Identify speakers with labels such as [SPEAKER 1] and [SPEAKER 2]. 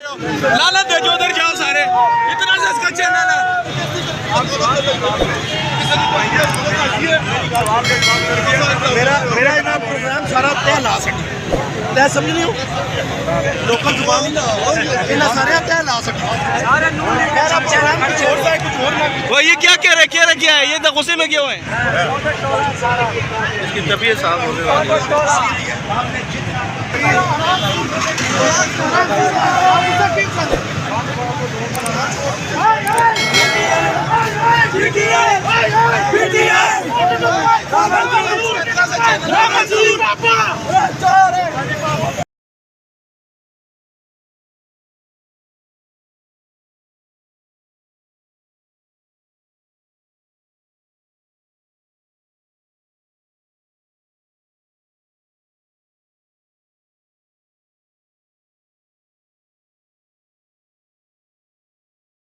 [SPEAKER 1] लाला दे जो उधर जाओ सारे, इतना से इसका चैनल है। मेरा इतना प्रोग्राम सारा तय ला सके, तय समझ नहीं हो लोकल जुबान इतना सारे तय ला सके। वो ये क्या कह रहे क्या है, ये गुस्से में क्यों है? इसकी तबीयत साफ होने वाली है।